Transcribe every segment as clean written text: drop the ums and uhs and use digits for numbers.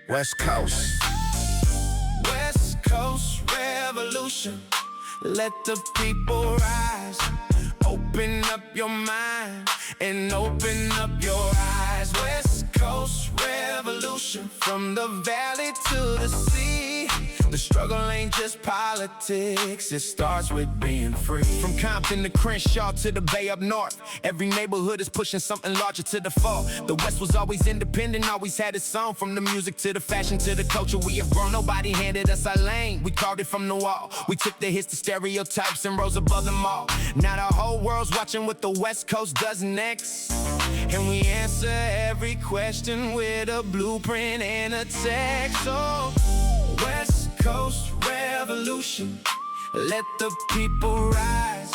West Coast. West Coast revolution. Let the people rise. Open up your mind and open up your eyes. West Coast revolution. From the valley to the sea. The struggle ain't just politics, it starts with being free. From Compton to Crenshaw to the Bay up north, every neighborhood is pushing something larger to the fore. The West was always independent, always had its own. From the music to the fashion to the culture, we have grown. Nobody handed us our lane, we carved it from the wall. We took the hits, the stereotypes, and rose above them all. Now the whole world's watching what the West Coast does next, and we answer every question with a blueprint and a text. So West Coast revolution, let the people rise.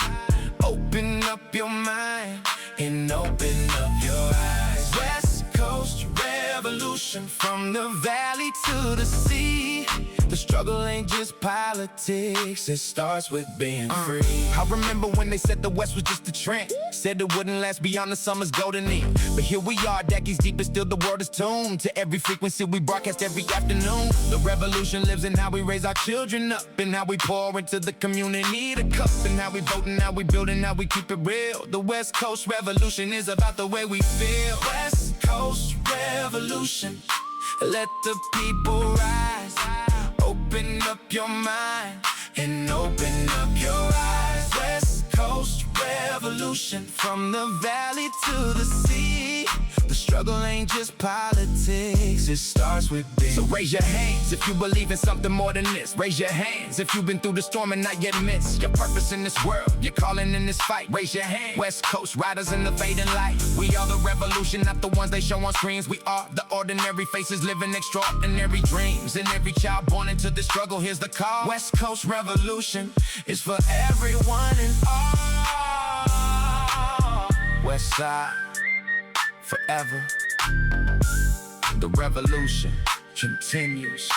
Open up your mind and open up your eyes. West Coast revolution. From the valley to the sea. The struggle ain't just politics, it starts with being free. I remember when they said the West was just a trend, said it wouldn't last beyond the summer's golden eve. But here we are, decades deep, and still the world is tuned to every frequency we broadcast every afternoon. The revolution lives in how we raise our children up, and how we pour into the community the cup, and how we vote, and how we build, and how we keep it real. The West Coast revolution is about the way we feel. West Coast revolution. Let the people rise. Open up your mind and open up your eyes. West Coast revolution. From the valley to the sea. The struggle ain't just politics, it starts with being. So raise your hands if you believe in something more than this. Raise your hands if you've been through the storm and not yet missed your purpose in this world, your calling in this fight. Raise your hand. West Coast riders in the fading light. We are the revolution, not the ones they show on screens. We are the ordinary faces living extraordinary dreams. And every child born into this struggle, here's the call. West Coast revolution is for everyone and all. Westside forever. The revolution continues.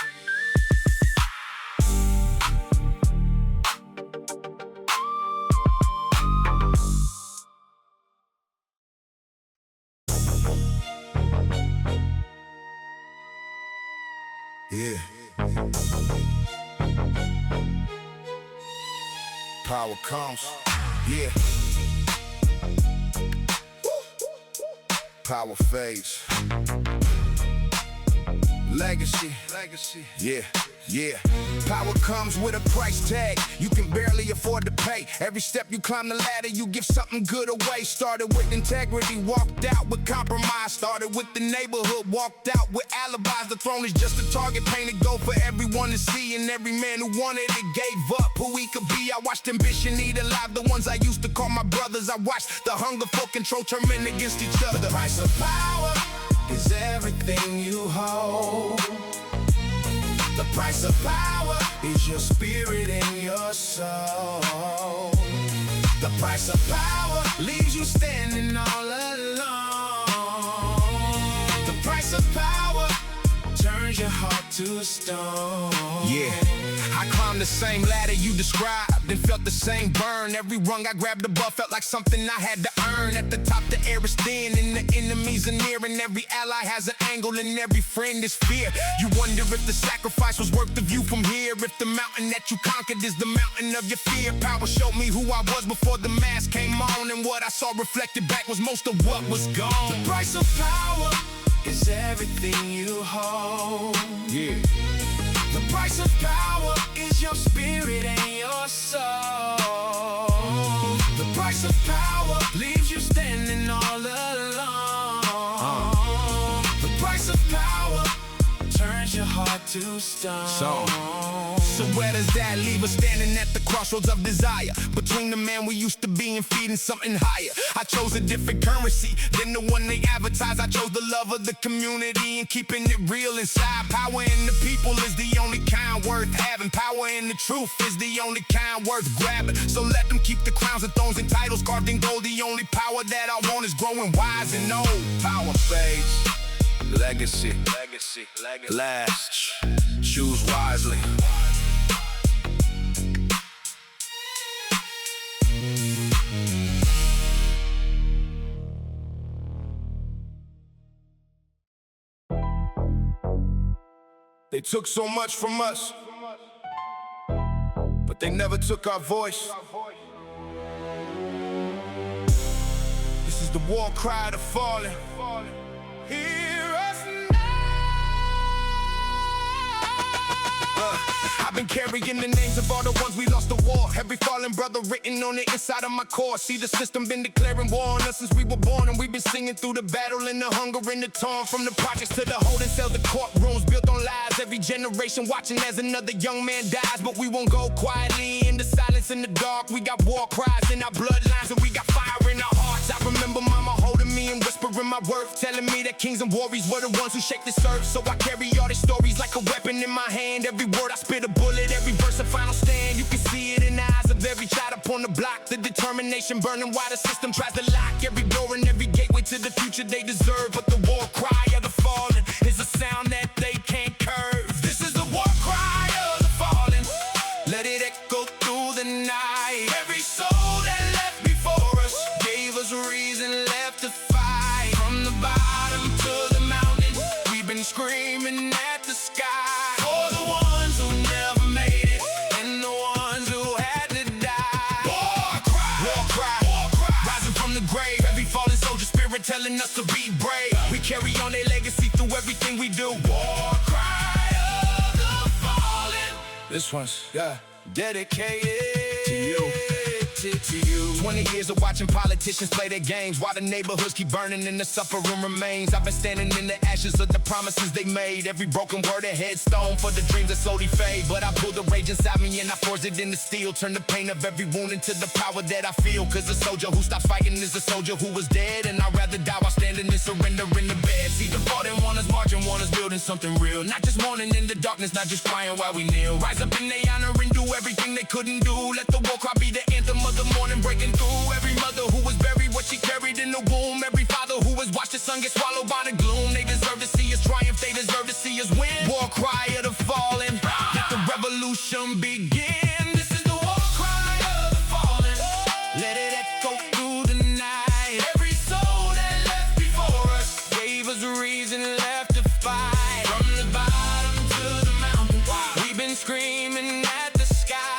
Yeah. Power comes. Yeah. Power fades. Legacy. Yeah. Power comes with a price tag you can barely afford to pay. Every step you climb the ladder, you give something good away. Started with integrity, walked out with compromise. Started with the neighborhood, walked out with alibis. The throne is just a target painted gold for everyone to see. And every man who wanted it gave up who he could be. I watched ambition eat alive the ones I used to call my brothers. I watched the hunger for control turn against each other. The price of power is everything you hold. The price of power is your spirit and your soul. The price of power leaves you standing all alone. The price of power turns your heart to stone. Yeah, I climbed the same ladder you described and felt the same burn. Every rung I grabbed above felt like something I had to earn. At the top the air is thin and the enemies are near, and every ally has an angle and every friend is fear. You wonder if the sacrifice was worth the view from here, if the mountain that you conquered is the mountain of your fear. Power showed me who I was before the mask came on, and what I saw reflected back was most of what was gone. The price of power is everything you hold. Yeah. The price of power is your spirit and your soul. The price of power leaves you standing all alone. The price of power turns your heart to stone. So where does that leave us? Standing at the crossroads of desire, between the man we used to be and feeding something higher. I chose a different currency than the one they advertise. I chose the love of the community and keeping it real inside. Power in the people is the only kind worth having. Power in the truth is the only kind worth grabbing. So let them keep the crowns and thrones and titles carved in gold. The only power that I want is growing wise and old. Power fades. Legacy. Last. Choose wisely. They took so much from us, but they never took our voice. This is the war cry of the fallen. Hear us now. I've been carrying the names of all the ones we lost the war. Every fallen brother written on the inside of my core. See, the system been declaring war on us since we were born, and we've been singing through the battle and the hunger and the torn. From the projects to the holding cells, the courtrooms built on lies. Every generation watching as another young man dies. But we won't go quietly in the silence, in the dark. We got war cries in our bloodlines, and we got fire in our hearts. I remember mama holding me and whispering my worth, telling me that kings and warriors were the ones who shake this earth. So I carry all these stories like a weapon in my hand. Every word I spit a bullet, every verse a final stand. You can see it in the eyes of every child upon the block. The determination burning while the system tries to lock every door and every gateway to the future they deserve. But the war cry of the fallen is a sound that they can't curve. This is the war cry of the fallen. Let it echo through the night. Every soul that left before us gave us reason left to fight. From the bottom to the mountain, we've been screaming at the sky. For the ones who never made it, and the ones who had to die. War cry, war cry, war cry. Rising from the grave, every fallen soldier spirit telling us to be brave. We carry on their legacy through everything we do. War cry of the fallen. This one's, dedicated to you. To you. 20 years of watching politicians play their games, while the neighborhoods keep burning and the suffering remains. I've been standing in the ashes of the promises they made. Every broken word a headstone for the dreams that slowly fade. But I pulled the rage inside me and I forged it into steel. Turn the pain of every wound into the power that I feel. Cause a soldier who stopped fighting is a soldier who was dead. And I'd rather die while standing and surrender in the bed. See, the fall didn't want us marching, want us building something real. Not just mourning in the darkness, not just crying while we kneel. Rise up in their honor and do everything they couldn't do. Let the war cry be the anthem of the morning, breaking through. Every mother who was buried what she carried in the womb. Every father who has watched his son get swallowed by the gloom. They deserve to see us triumph, they deserve to see us win. War cry of the fallen, let the revolution begin. This is the war cry of the fallen. Let it echo through the night. Every soul that left before us gave us reason left to fight. From the bottom to the mountain, we've been screaming at the sky.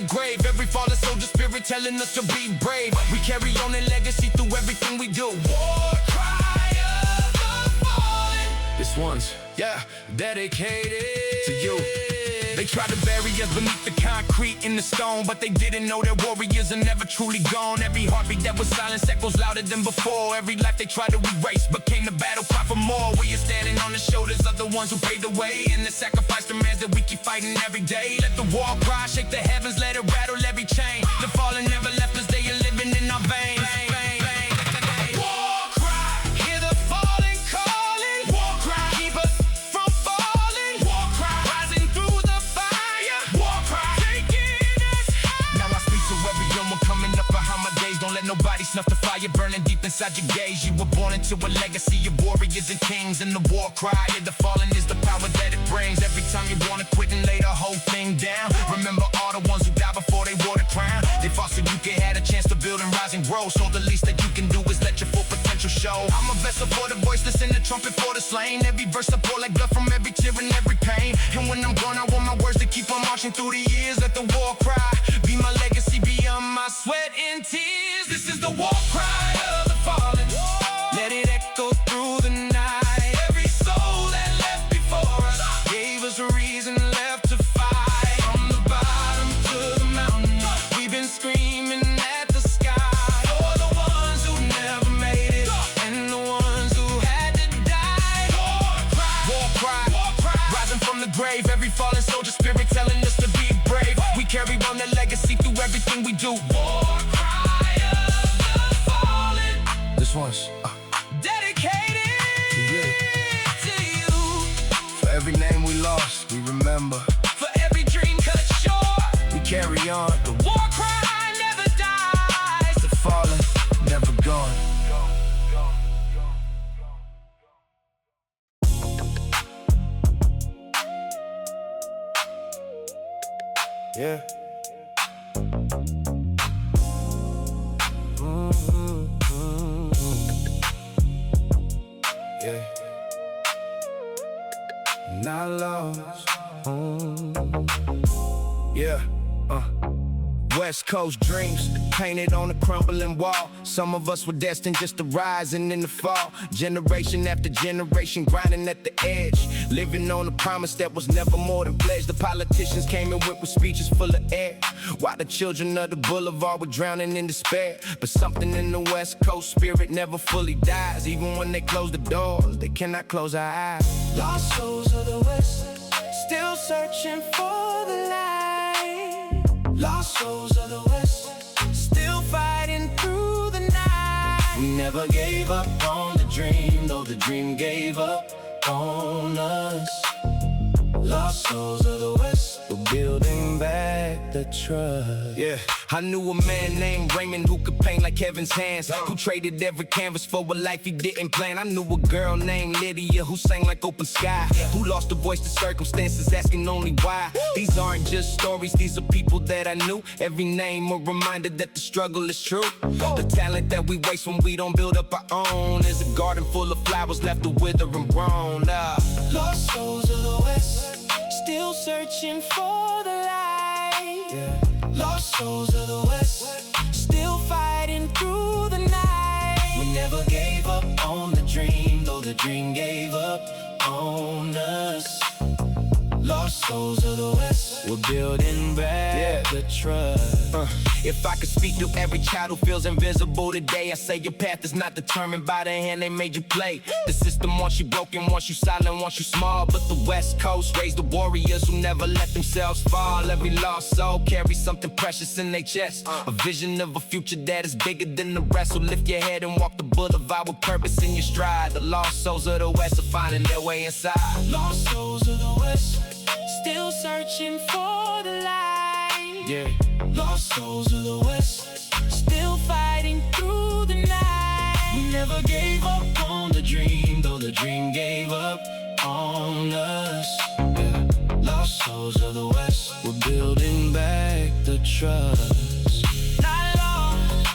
Grave, every fallen soldier spirit telling us to be brave. We carry on their legacy through everything we do. War cry of the fallen. This one's, dedicated to you. They tried to bury us beneath the concrete and the stone, but they didn't know that warriors are never truly gone. Every heartbeat that was silence echoes louder than before. Every life they tried to erase became the battle cry for more. We are standing on the shoulders of the ones who paved the way, and the sacrifice demands that we keep fighting every day. Let the war cry shake the heavens, let it rattle every chain. The fallen never left us, they are living in our veins. Nobody snuff the fire burning deep inside your gaze. You were born into a legacy of warriors and kings, and the war cry of the fallen is the power that it brings. Every time you wanna quit and lay the whole thing down, remember all the ones who died before they wore the crown. They fought so you could have a chance to build and rise and grow. So the least that you can do is let your full potential show. I'm a vessel for the voiceless and the trumpet for the slain. Every verse I pour like blood from every tear and every pain. And when I'm gone, I want my words to keep on marching through the years. Let the war cry be my legacy beyond my sweat and tears. This is the war cry of the fallen. Let it echo through the night. Every soul that left before us gave us a reason left to fight. From the bottom to the mountain, we've been screaming at the sky. For the ones who never made it, and the ones who had to die. War cry, war cry, rising from the grave. Every fallen soldier spirit telling us to be brave. We carry on the legacy through everything we do. War cry. This one's dedicated to you. For every name we lost, we remember. For every dream cut short, we carry on. The war cry never dies. The fallen never gone. Yeah. not lost. Yeah, West Coast dreams painted on a crumbling wall. Some of us were destined just to rise and in the fall. Generation after generation grinding at the edge, living on a promise that was never more than pledged. The politicians came and went with speeches full of air, while the children of the boulevard were drowning in despair. But something in the West Coast spirit never fully dies. Even when they close the doors, they cannot close our eyes. Lost souls of the West, still searching for the light. Lost souls of the West, still fighting through the night. We never gave up on the dream, though the dream gave up on us. Lost souls of the West, we're building back the trust. Yeah, I knew a man named Raymond who could paint like heaven's hands, who traded every canvas for a life he didn't plan. I knew a girl named Lydia who sang like open sky, who lost her voice to circumstances, asking only why. These aren't just stories, these are people that I knew. Every name a reminder that the struggle is true. The talent that we waste when we don't build up our own is a garden full of flowers left to wither and grown. Lost souls of the West, still searching for the light. Yeah. Lost souls of the West, still fighting through the night. We never gave up on the dream, though the dream gave up on us. Lost souls of the West, we're building back the trust. If I could speak to every child who feels invisible today, I say your path is not determined by the hand they made you play. The system wants you broken, wants you silent, wants you small. But the West Coast raised the warriors who never let themselves fall. Every lost soul carries something precious in their chest, a vision of a future that is bigger than the rest. So lift your head and walk the boulevard with purpose in your stride. The lost souls of the West are finding their way inside. Lost souls of the West, still searching for the light. Yeah. Lost souls of the West, still fighting through the night. We never gave up on the dream, though the dream gave up on us. Yeah. Lost souls of the West, we're building back the trust. Not lost,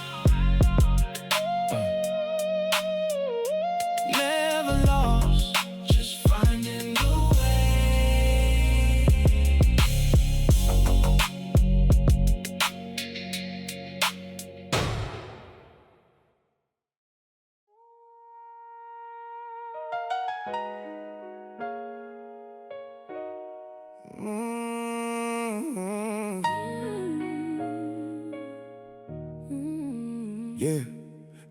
never lost, just finding the way. Yeah,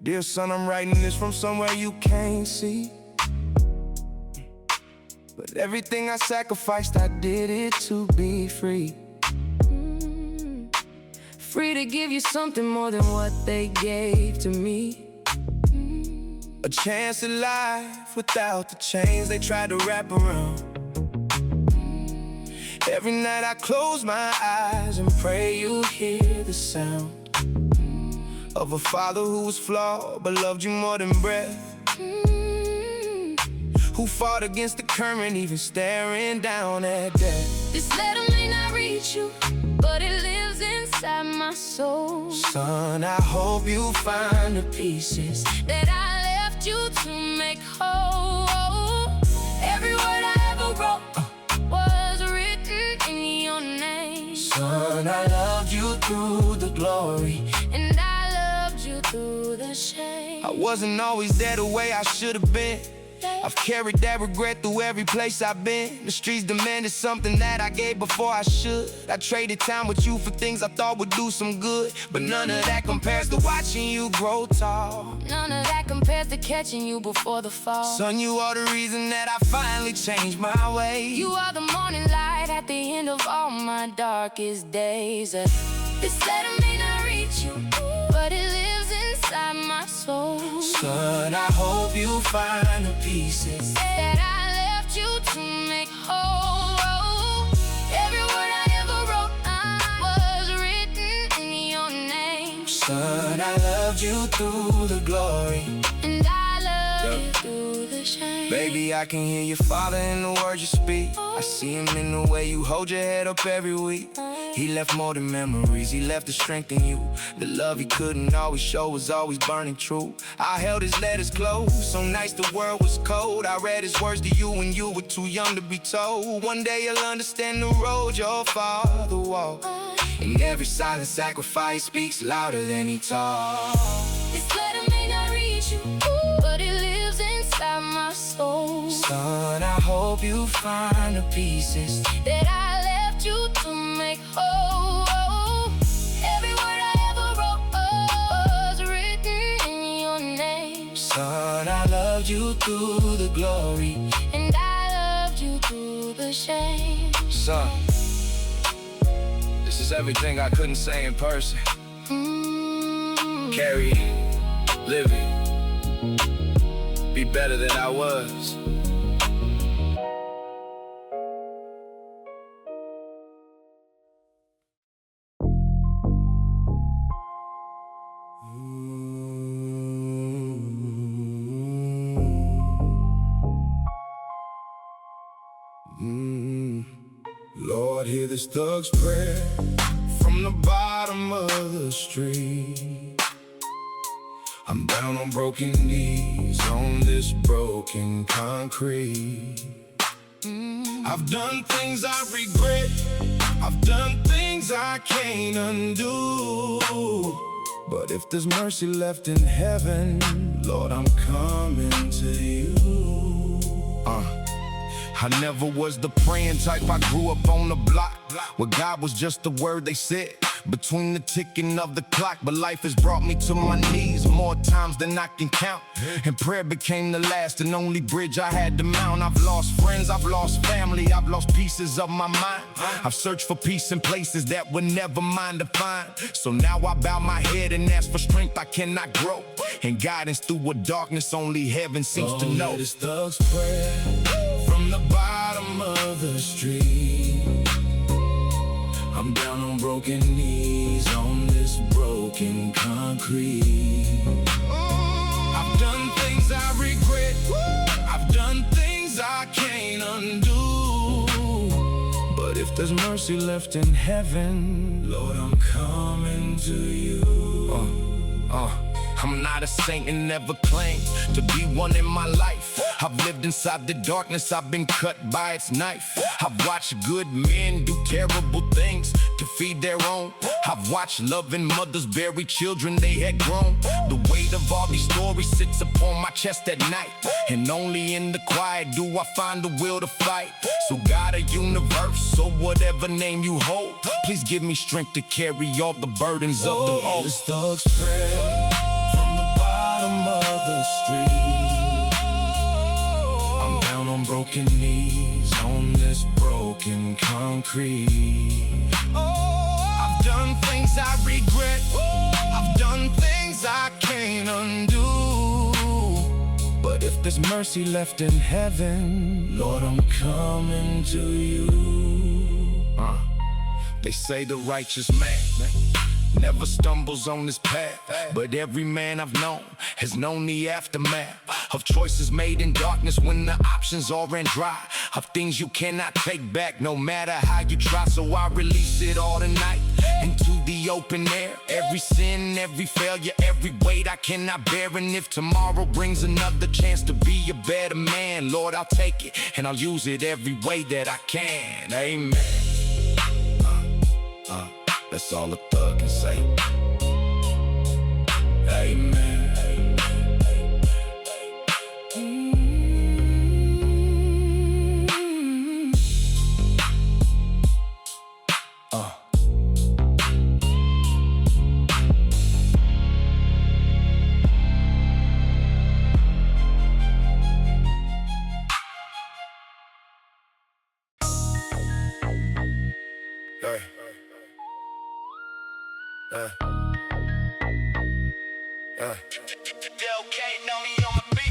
dear son, I'm writing this from somewhere you can't see. But everything I sacrificed, I did it to be free. Free to give you something more than what they gave to me. A chance at life without the chains they tried to wrap around. Every night I close my eyes and pray you hear the sound of a father who was flawed but loved you more than breath, who fought against the current, even staring down at death. This letter may not reach you, but it lives inside my soul. Son, I hope you find the pieces that I left you to make whole. Every word I ever wrote was written in your name. Son, I loved you through the glory, and I loved you through the shame. I wasn't always there the way I should have been. I've carried that regret through every place I've been. The streets demanded something that I gave before I should. I traded time with you for things I thought would do some good, but none of that compares to watching you grow tall. None of that compares to catching you before the fall. Son, you are the reason that I finally changed my ways. You are the morning light at the end of all my darkest days. This letter may not reach you, but it lives inside my soul. Son, I hope you find the pieces that I left you to make whole. Every word I ever wrote was written in your name. Son, I loved you through the glory, and I loved you through the shame. Baby, I can hear your father in the words you speak. I see him in the way you hold your head up every week. He left more than memories, he left the strength in you. The love he couldn't always show was always burning true. I held his letters close, so nice the world was cold. I read his words to you when you were too young to be told. One day you'll understand the road your father walked, and every silent sacrifice speaks louder than he talks. This letter may not reach you, but it lives inside my soul. Son, I hope you find the pieces that I left you to make whole. Every word I ever wrote was written in your name. Son, I loved you through the glory, and I loved you through the shame. Son, this is everything I couldn't say in person. Carry it, live it, be better than I was. Lord, hear this thug's prayer from the bottom of the street. I'm down on broken knees on this broken concrete. I've done things I regret, I've done things I can't undo. But if there's mercy left in heaven, Lord, I'm coming to you. I never was the praying type, I grew up on the block where God was just the word they said between the ticking of the clock. But life has brought me to my knees more times than I can count, and prayer became the last and only bridge I had to mount. I've lost friends, I've lost family, I've lost pieces of my mind. I've searched for peace in places that were never mine to find. So now I bow my head and ask for strength I cannot grow, and guidance through a darkness only heaven seems to know. This thug's prayer from the bottom of the street. I'm down on broken knees on this broken concrete. I've done things I regret, I've done things I can't undo. But if there's mercy left in heaven, Lord, I'm coming to you. I'm not a saint and never claimed to be one in my life. I've lived inside the darkness, I've been cut by its knife. I've watched good men do terrible things to feed their own. I've watched loving mothers bury children they had grown. The weight of all these stories sits upon my chest at night, and only in the quiet do I find the will to fight. So God of universe, or whatever name you hold, please give me strength to carry all the burdens of the old. This thug's prayer from the bottom of the street. I'm down on broken knees on this broken concrete. I've done things I regret, I've done things I can't undo. But if there's mercy left in heaven, Lord, I'm coming to you. They say the righteous man never stumbles on his path, but every man I've known has known the aftermath of choices made in darkness when the options all ran dry, of things you cannot take back no matter how you try. So I release it all tonight into the open air. Every sin, every failure, every weight I cannot bear. And if tomorrow brings another chance to be a better man, Lord, I'll take it and I'll use it every way that I can. Amen. That's all a thug can say. Amen.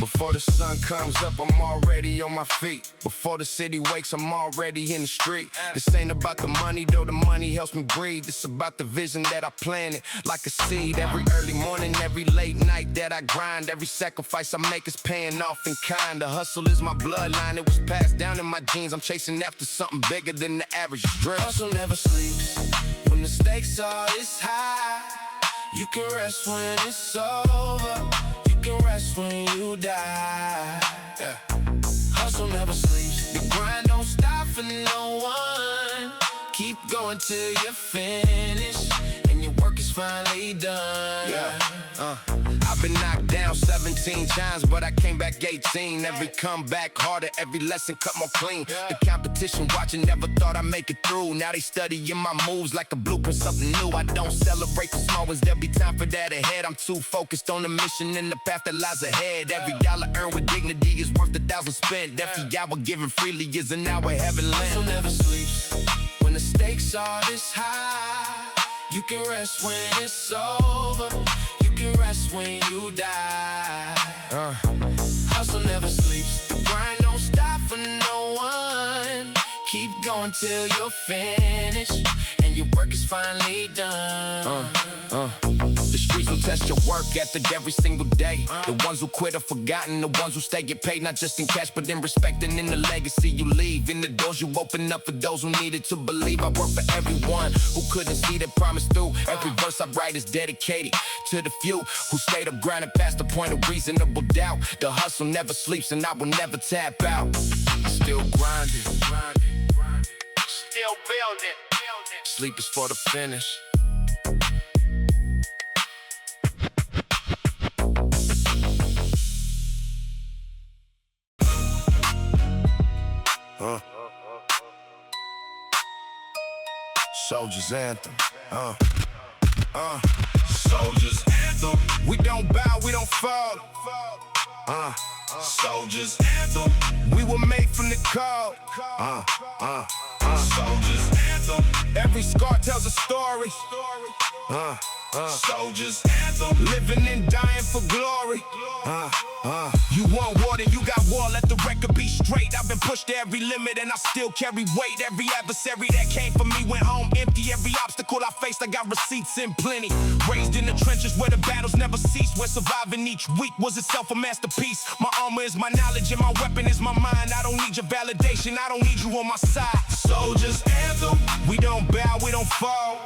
Before Before the sun comes up, I'm already on my feet. Before the city wakes, I'm already in the street. This ain't about the money, though the money helps me breathe. It's about the vision that I planted, like a seed. Every early morning, every late night that I grind. Every sacrifice I make is paying off in kind. The hustle is my bloodline, it was passed down in my genes. I'm chasing after something bigger than the average drip. Hustle never sleeps, when the stakes are this high. You can rest when it's over, you can rest when you die. Yeah. Hustle never sleeps, the grind don't stop for no one. Keep going till you finish, and your work is finally done. Yeah. I've been knocked down 17 times, but I came back 18. Every comeback harder, every lesson cut more clean. The competition watching never thought I'd make it through. Now they studying my moves like a blueprint, something new. I don't celebrate the small ones, there'll be time for that ahead. I'm too focused on the mission and the path that lies ahead. Every dollar earned with dignity is worth 1,000 spent. Every hour given freely is an hour heaven lent. Hustle never sleeps, when the stakes are this high. You can rest when it's over, you can rest when you die. Hustle never sleeps, the grind don't stop for no one. Keep going till you're finished, and your work is finally done. The streets will test your work ethic every single day. The ones who quit are forgotten, the ones who stay get paid not just in cash but in respect and in the legacy you leave. In the doors you open up for those who needed to believe. I work for everyone who couldn't see that promise through. Every verse I write is dedicated to the few who stayed up grinding past the point of reasonable doubt. The hustle never sleeps and I will never tap out. Still grinding, still building. Sleep is for the finish. Soldiers anthem. Soldiers anthem. We don't bow, we don't fall. Soldiers anthem. We were made from the cold. Soldiers anthem. Every scar tells a story. Soldiers anthem. Living and dying for glory. You want water, you got war, let the record be straight. I've been pushed to every limit and I still carry weight. Every adversary that came for me went home empty. Every obstacle I faced, I got receipts in plenty. Raised in the trenches where the battles never cease, where surviving each week was itself a masterpiece. My armor is my knowledge and my weapon is my mind. I don't need your validation, I don't need you on my side. Soldiers anthem. We don't bow, we don't fall.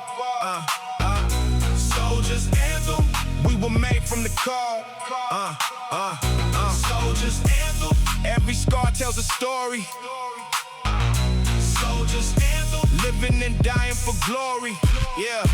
Soldiers anthem. We were made from the cold. Soldiers anthem. Every scar tells a story. Soldiers anthem. Living and dying for glory. Yeah,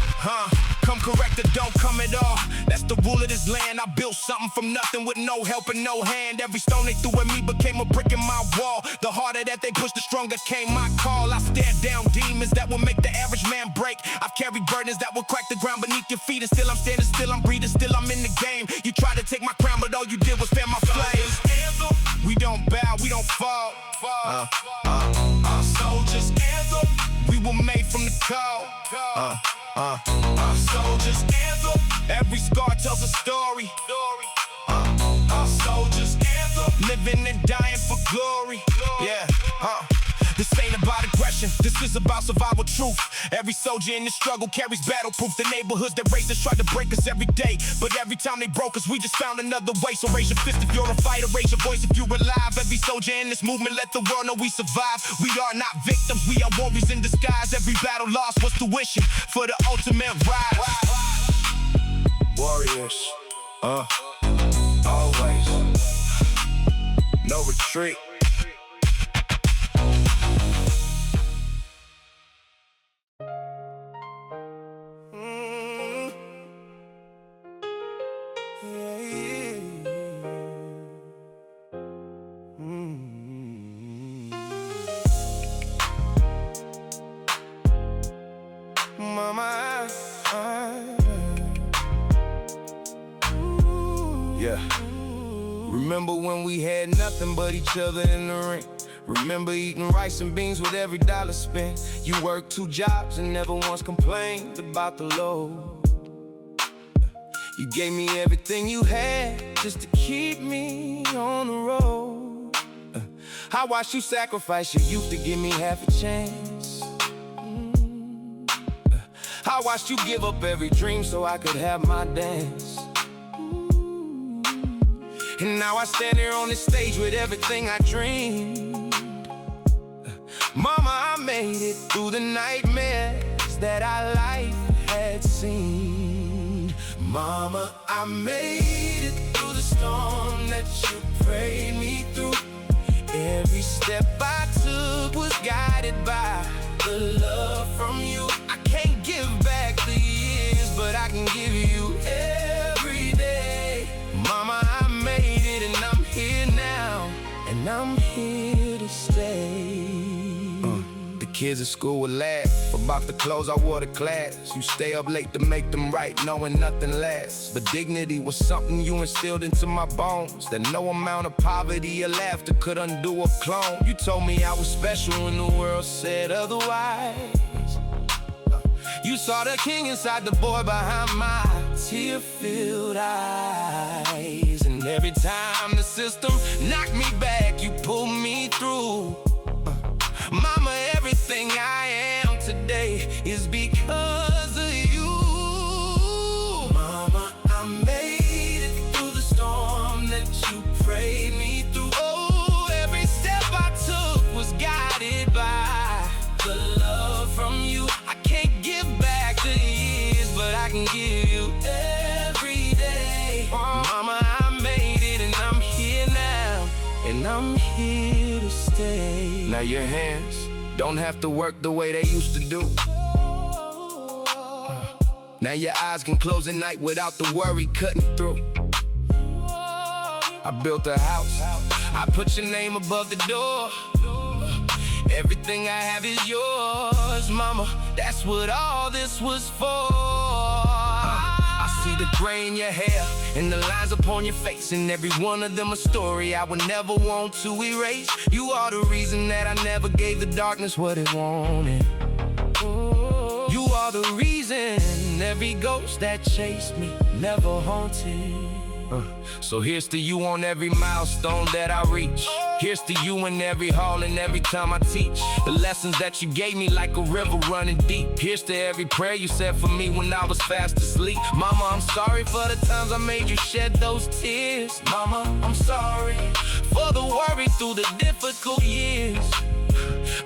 come correct or don't come at all. That's the rule of this land. I built something from nothing with no help and no hand. Every stone they threw at me became a brick in my wall. The harder that they pushed, the stronger came my call. I stared down demons that will make the average man break. I've carried burdens that will crack the ground beneath your feet. And still I'm standing, still I'm breathing, still I'm in the game. You tried to take my crown, but all you did was fan my flames. We don't bow, we don't fall. Soldiers anthem. We were made from the cold. Soldiers anthem. Every scar tells a story. Soldiers anthem. Living and dying for glory. Yeah, This ain't about aggression, this is about survival truth. Every soldier in the struggle carries battle proof. The neighborhoods that raised us tried to break us every day, but every time they broke us, we just found another way. So raise your fist if you're a fighter, raise your voice if you're alive. Every soldier in this movement, let the world know we survive. We are not victims, we are warriors in disguise. Every battle lost was tuition for the ultimate rise. Warriors, always, no retreat. Yeah. Remember when we had nothing but each other in the ring? Remember eating rice and beans with every dollar spent? You worked 2 jobs and never once complained about the load. You gave me everything you had, just to keep me on the road. I watched you sacrifice your youth to give me half a chance. I watched you give up every dream so I could have my dance. And now I stand here on this stage with everything I dreamed. Mama, I made it through the nightmares that our life had seen. Mama, I made it through the storm that you prayed me through. Every step I took was guided by the love from you. I can't give back the years, but I can give you every day. Mama, I made it and I'm here now, and I'm here to stay. The kids at school would laugh about the clothes I wore to class. You stay up late to make them right, knowing nothing lasts. But dignity was something you instilled into my bones, that no amount of poverty or laughter could undo a clone. You told me I was special when the world said otherwise. You saw the king inside the boy behind my tear-filled eyes. And every time the system knocked me back, you pulled me through. Mama, everything I am today is because of you. Mama, I made it through the storm that you prayed me through. Oh, every step I took was guided by the love from you. I can't give back the years, but I can give you every day. Mama, I made it and I'm here now, and I'm here to stay. Now your hands don't have to work the way they used to do. Now your eyes can close at night without the worry cutting through. I built a house, I put your name above the door. Everything I have is yours, mama. That's what all this was for. I see the gray in your hair and the lines upon your face, and every one of them a story I would never want to erase. You are the reason that I never gave the darkness what it wanted. You are the reason every ghost that chased me never haunted. So here's to you on every milestone that I reach. Here's to you in every hall and every time I teach. The lessons that you gave me like a river running deep. Here's to every prayer you said for me when I was fast asleep. Mama, I'm sorry for the times I made you shed those tears. Mama, I'm sorry for the worry through the difficult years.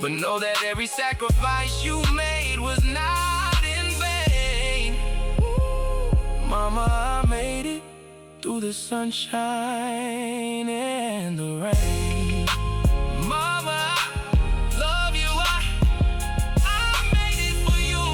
But know that every sacrifice you made was not in vain. Mama, I made it through the sunshine and the rain. Mama, I love you, I made it for you.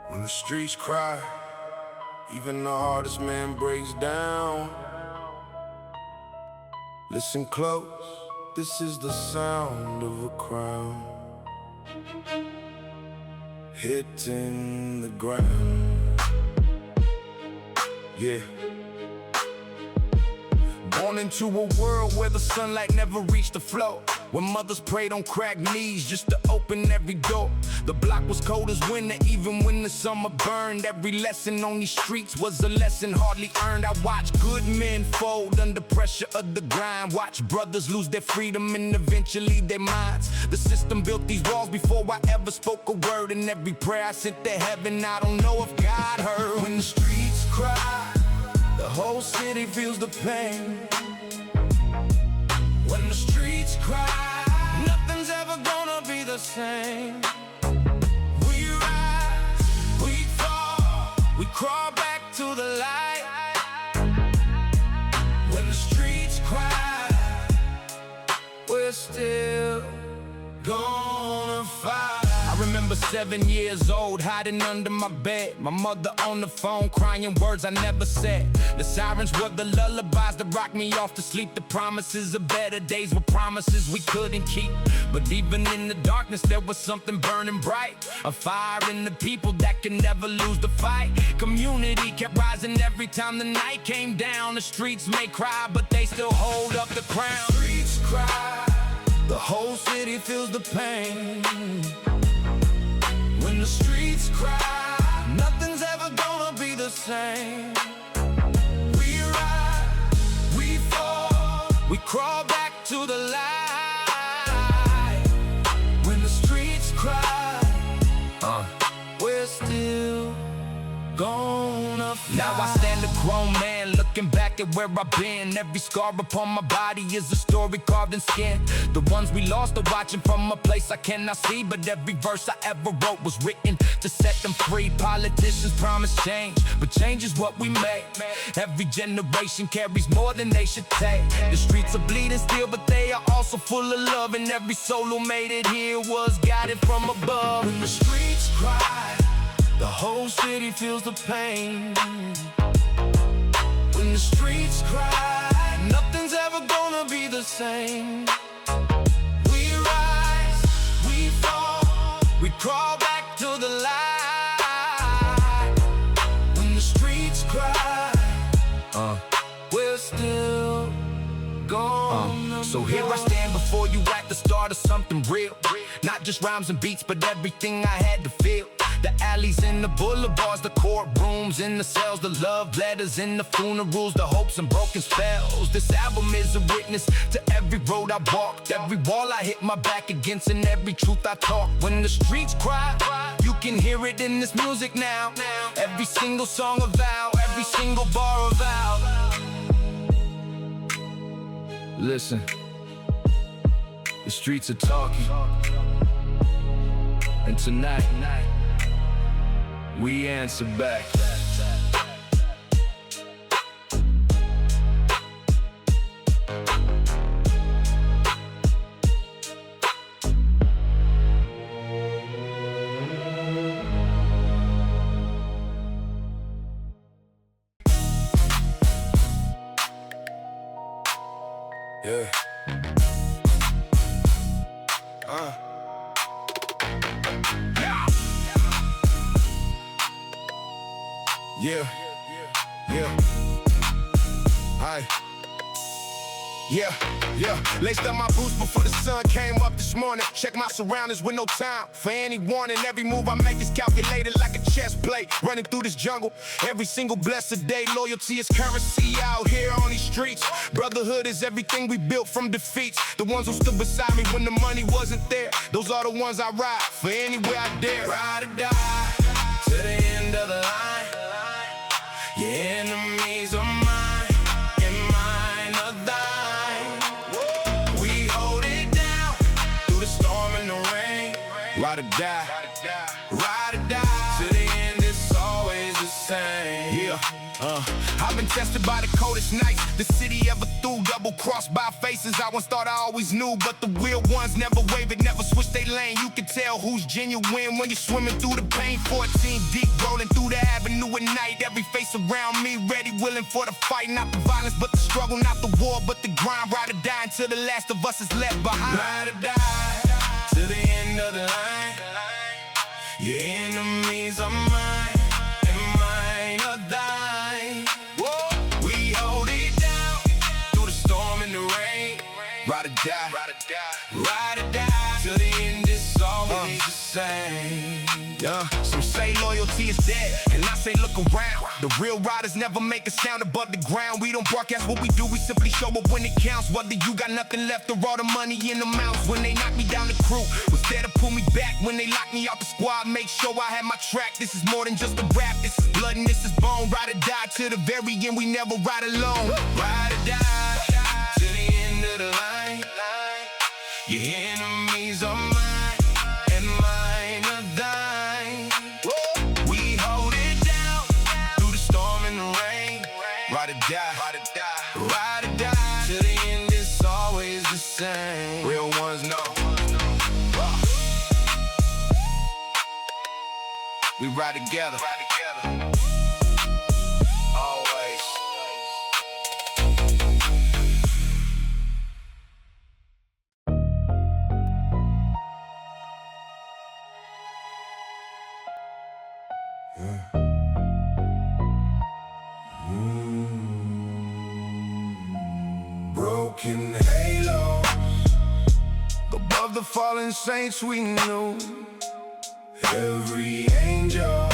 When the streets cry, even the hardest man breaks down. Listen close, this is the sound of a crown hitting the ground. Yeah. Born into a world where the sunlight never reached the floor, when mothers prayed on cracked knees just to open every door. The block was cold as winter, even when the summer burned. Every lesson on these streets was a lesson hardly earned. I watched good men fold under pressure of the grind. Watch brothers lose their freedom and eventually their minds. The system built these walls before I ever spoke a word. And every prayer I sent to heaven, I don't know if God heard. When the streets cry, the whole city feels the pain. When the streets cry, nothing's ever gonna be the same. We rise, we fall, we crawl back to the light. When the streets cry, we're still gonna fight. I remember 7 years old, hiding under my bed. My mother on the phone, crying words I never said. The sirens were the lullabies that rocked me off to sleep. The promises of better days were promises we couldn't keep. But even in the darkness, there was something burning bright. A fire in the people that can never lose the fight. Community kept rising every time the night came down. The streets may cry, but they still hold up the crown. The streets cry, the whole city feels the pain. When the streets cry, nothing's ever gonna be the same. We rise, we fall, we crawl back to the light. When the streets cry, we're still gonna fly. Now I stand a grown man looking back at where I've been. Every scar upon my body is a story carved in skin. The ones we lost are watching from a place I cannot see, but every verse I ever wrote was written to set them free. Politicians promise change, but change is what we make. Every generation carries more than they should take. The streets are bleeding still, but they are also full of love, and every soul who made it here was guided from above. When the streets cry, the whole city feels the pain. When the streets cry, nothing's ever gonna be the same. We rise, we fall, we crawl back to the light. When the streets cry, we're still gonna So here I stand before you at the start of something real. Not just rhymes and beats, but everything I had to feel. The alleys and the boulevards, the courtrooms and the cells, the love letters and the funerals, the hopes and broken spells. This album is a witness to every road I walked, every wall I hit my back against, and every truth I talk. When the streets cry, you can hear it in this music now. Every single song a vow, every single bar a vow. Listen, the streets are talking, and tonight we answer back. Yeah. Yeah. Hi. Yeah. Laced up my boots before the sun came up this morning. Check my surroundings with no time for any warning. Every move I make is calculated like a chess play. Running through this jungle every single blessed day. Loyalty is currency out here on these streets. Brotherhood is everything we built from defeats. The ones who stood beside me when the money wasn't there, those are the ones I ride for anywhere I dare. Ride or die to the end of the line. Your enemies are mine, and mine are thine. We hold it down through the storm and the rain. Ride or die, ride or die. To the end, it's always the same. Yeah. I've been tested by the coldest nights the city ever threw. Double crossed by faces I once thought I always knew, but the real ones never wavered, never switched their lane. You can tell who's genuine when you're swimming through the pain. 14 deep, rolling through the avenue at night. Every face around me ready, willing for the fight. Not the violence, but the struggle, not the war, but the grind. Ride or die until the last of us is left behind. Ride or die to the end of the line. Your enemies are mine, and mine are thine. We hold it down through the storm and the rain. Ride or die, ride or die. Till the end, it's always the same. Some say loyalty is dead, and I say look around. The real riders never make a sound above the ground. We don't broadcast what we do, we simply show up when it counts. Whether you got nothing left or all the money in the mouths. When they knock me down, the crew was there to pull me back. When they lock me out the squad, make sure I have my track. This is more than just a rap, this is blood and this is bone. Ride or die to the very end, we never ride alone. Ride or die to the end of the line. Your enemies are mine, and mine are thine. We hold it down through the storm and the rain. Ride or die, ride or die. To the end, it's always the same. Real ones know. ride together. Always. Broken halos above the fallen saints we knew. Every angel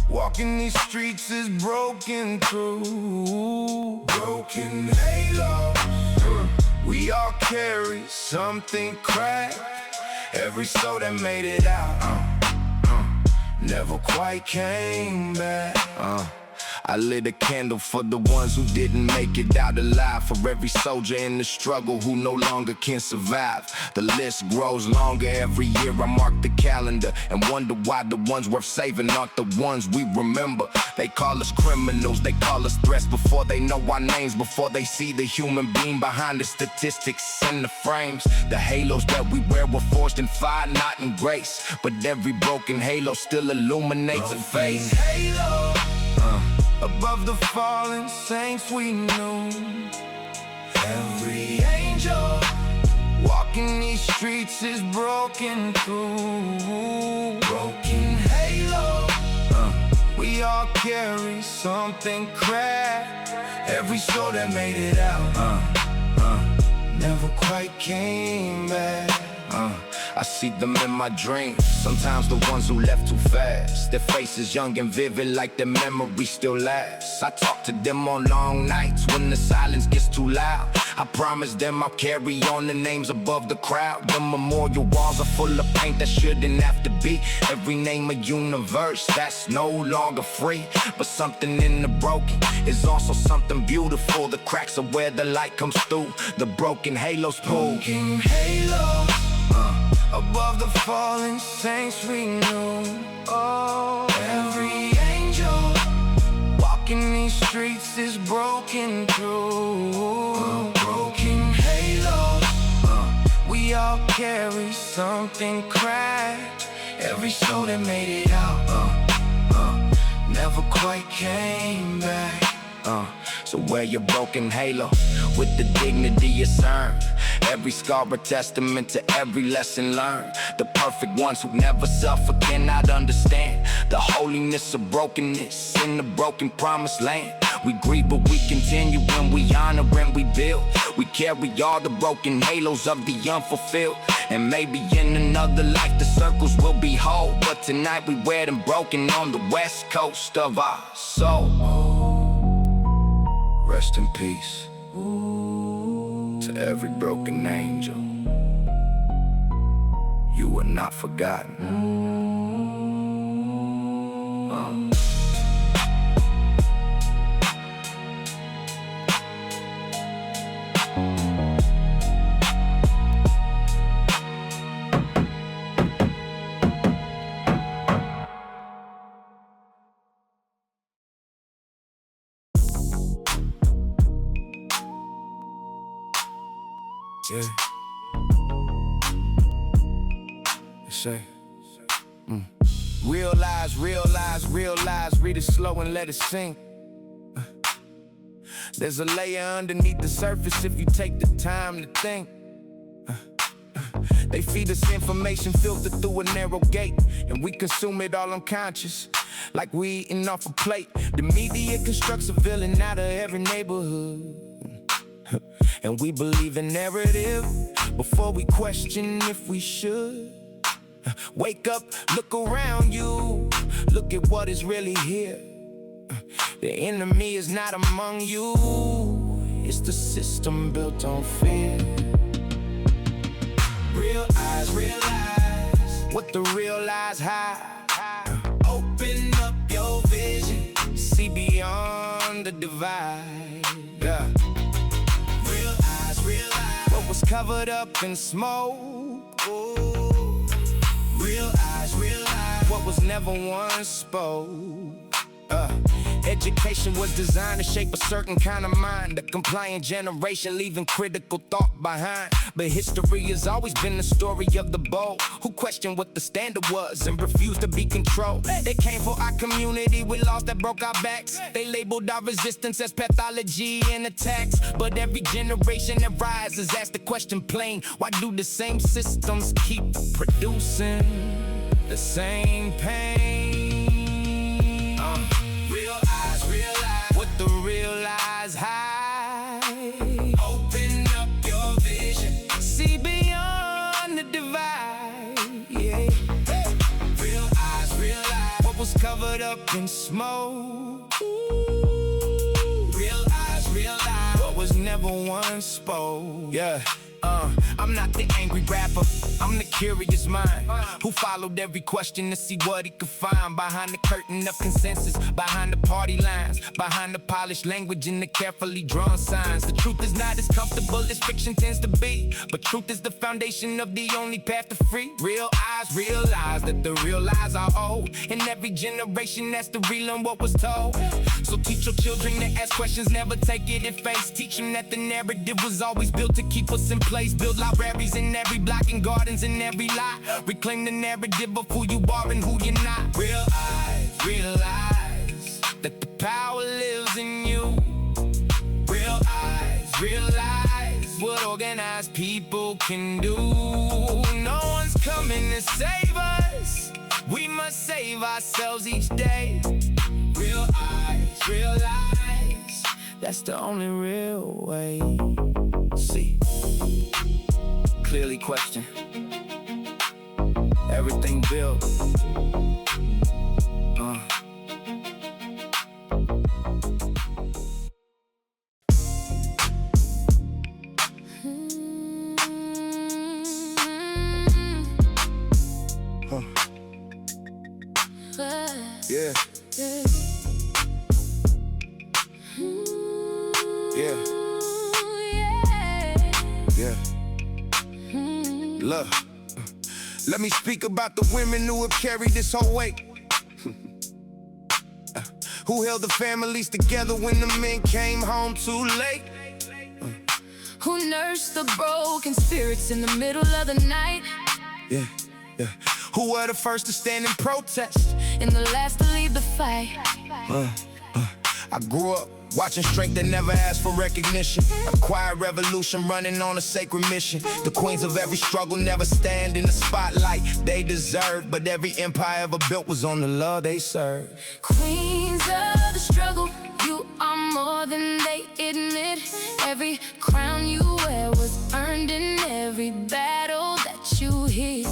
walking these streets is broken through. Broken halos, we all carry something cracked. Every soul that made it out never quite came back. I lit a candle for the ones who didn't make it out alive. For every soldier in the struggle who no longer can survive. The list grows longer every year. I mark the calendar and wonder why the ones worth saving aren't the ones we remember. They call us criminals, they call us threats before they know our names, before they see the human being behind the statistics and the frames. The halos that we wear were forged in fire, not in grace. But every broken halo still illuminates a face. Halo. Above the fallen saints we knew. Every angel walking these streets is broken through. Broken halo, we all carry something cracked. Every soul that made it out never quite came back. I see them in my dreams, sometimes the ones who left too fast. Their faces young and vivid like their memory still lasts. I talk to them on long nights when the silence gets too loud. I promise them I'll carry on the names above the crowd. The memorial walls are full of paint that shouldn't have to be. Every name a universe that's no longer free. But something in the broken is also something beautiful. The cracks are where the light comes through. The broken halos pull. Broken halos above the fallen saints we knew. Oh, every angel walking these streets is broken through. Broken halos, we all carry something cracked. Every soul that made it out never quite came back. So wear your broken halo with the dignity it's earned. Every scar a testament to every lesson learned. The perfect ones who never suffer cannot understand the holiness of brokenness in the broken promised land. We grieve but we continue when we honor and we build. We carry all the broken halos of the unfulfilled. And maybe in another life the circles will be whole. But tonight we wear them broken on the west coast of our soul. Rest in peace to every broken angel. You were not forgotten. Yeah. Say. Realize, read it slow and let it sink. There's a layer underneath the surface if you take the time to think. They feed us information filtered through a narrow gate, and we consume it all unconscious, like we eating off a plate. The media constructs a villain out of every neighborhood, and we believe in narrative before we question if we should. Wake up, look around you, look at what is really here. The enemy is not among you, it's the system built on fear. Realize what the real eyes hide. Open up your vision, see beyond the divide. Yeah. Realize what was covered up in smoke. Ooh. Realize what was never once spoke. Education was designed to shape a certain kind of mind, a compliant generation leaving critical thought behind. But history has always been the story of the bold, who questioned what the standard was and refused to be controlled. They came for our community with laws that broke our backs. They labeled our resistance as pathology and attacks. But every generation that rises asks the question plain, why do the same systems keep producing the same pain? Realize what the real eyes hide. Open up your vision, see beyond the divide. Yeah. Realize what was covered up in smoke. Realize what was never once spoke. Yeah. I'm not the angry rapper, I'm the curious mind who followed every question to see what he could find behind the curtain of consensus, behind the party lines, behind the polished language and the carefully drawn signs. The truth is not as comfortable as fiction tends to be, but truth is the foundation of the only path to free. Real eyes realize that the real lies are old, and every generation has to relearn what was told. So teach your children to ask questions, never take it in face. Teach them that the narrative was always built to keep us in place. Build libraries in every block and gardens in every lot. Reclaim the narrative of who you are and who you're not. Real eyes realize that the power lives in you. Real eyes realize what organized people can do. No one's coming to save us, we must save ourselves each day. Real eyes realize that's the only real way. See, clearly question everything built. Yeah. Look, let me speak about the women who have carried this whole weight. Who held the families together when the men came home too late. Who nursed the broken spirits in the middle of the night. Yeah. Who were the first to stand in protest and the last to leave the fight. I grew up watching strength that never asked for recognition. A quiet revolution running on a sacred mission. The queens of every struggle never stand in the spotlight they deserve, but every empire ever built was on the love they served. Queens of the struggle, you are more than they admit. Every crown you wear was earned in every battle that you hit.